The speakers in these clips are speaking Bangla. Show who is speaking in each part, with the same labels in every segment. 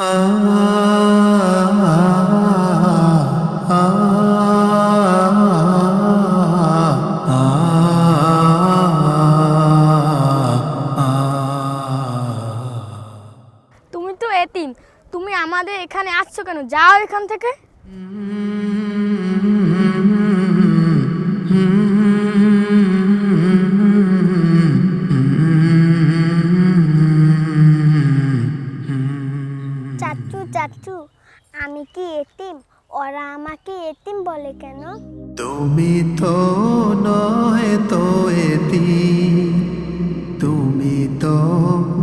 Speaker 1: তুমি তো এতিম, তুমি আমাদের এখানে আসছো কেন? যাও এখান থেকে।
Speaker 2: চাচু চাচু, আমি কি এতিম? ওরা আমাকে এতিম বলে কেন?
Speaker 3: তুমি তো নয় তো এতিম, তুমি তো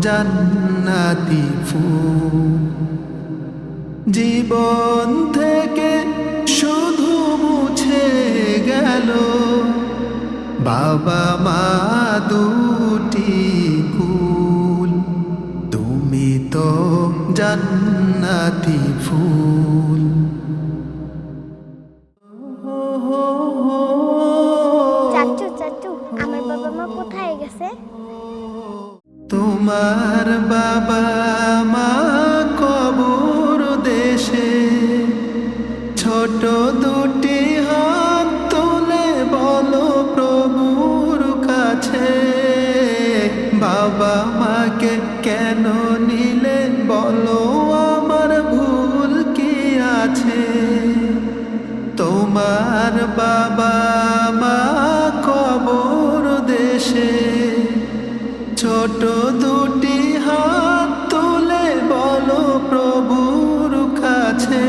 Speaker 3: জান্নাতি ফুল। জীবন থেকে শুধু মুছে গেল বাবা মা দুটি কুল। তুমি তো জান্নাতি ফুল।
Speaker 2: চাচু চাচু, আমার বাবা মা কোথায় গেছে?
Speaker 3: তোমার বাবা মা কবর দেশে, ছোট দুটি হাত তুলে বলো প্রভুর কাছে, বাবা মাকে কেন নিলে বলো, আমার ভুল কি আছে? তোমার বাবা মা কবর দেশে, ছোট দুটি হাত তুলে বলো প্রভুর কাছে,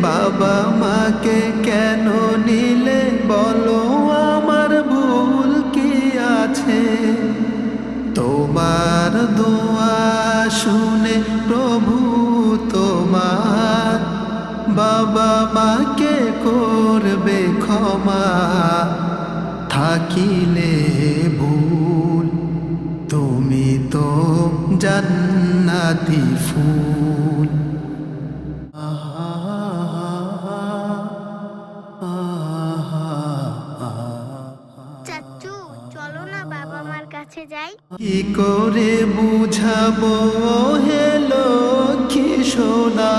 Speaker 3: বাবা মাকে কেন নিলে বলো, আমার ভুল কি আছে? তোমার দোয়া শুনে প্রভু তোমার বাবা মাকে করবে ক্ষমা, থাকিলে ভুল। তুমি তো জান্নাতি ফুল।
Speaker 2: চাচু চলো না বাবা মার কাছে যাই।
Speaker 3: কি করে বুঝাবো হে লক্ষ্মী সোনা,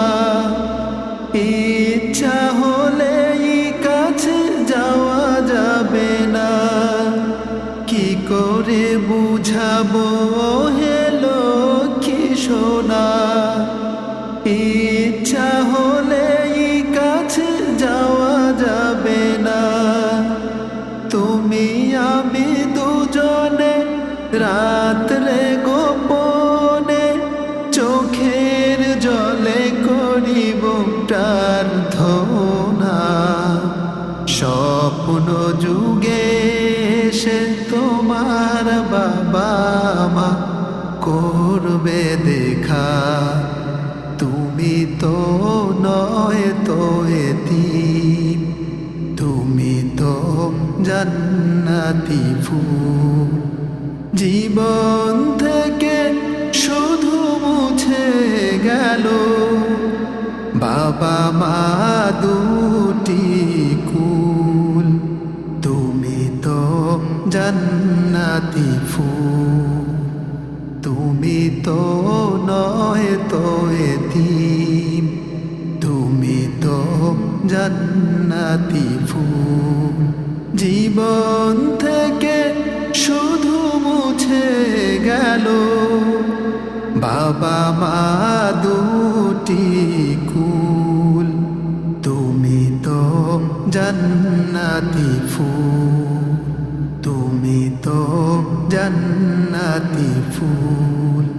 Speaker 3: ইচ্ছা হলেই কাছে যাওয়া যাবে না। কি করে বুঝাবো হে লক্ষ্মী সোনা, ইচ্ছা হলেই কাছে যাওয়া যাবে না। তুমি আমি দুজনে রাত্রে গোপনে চোখের জলে করিব প্রার্থনা, স্বপ্ন যুগে সে তোমার বাবা মা করবে দেখা। তুমি তো নয় তো এতিম, তুমি তো জান্নাতি ফুল। জীবন থেকে শুধু মুছে গেল বাবা মা দুটি কুল। তুমি তো জান্নাতি ফুল, তুমি তো নয় তো এতিম, তুমি তো জান্নাতি ফুল। জীবন থেকে শুধু মুছে গেল বাবা মা দুটি কুল। তুমি তো জান্নাতি ফুল, তুমি তো জান্নাতি ফুল।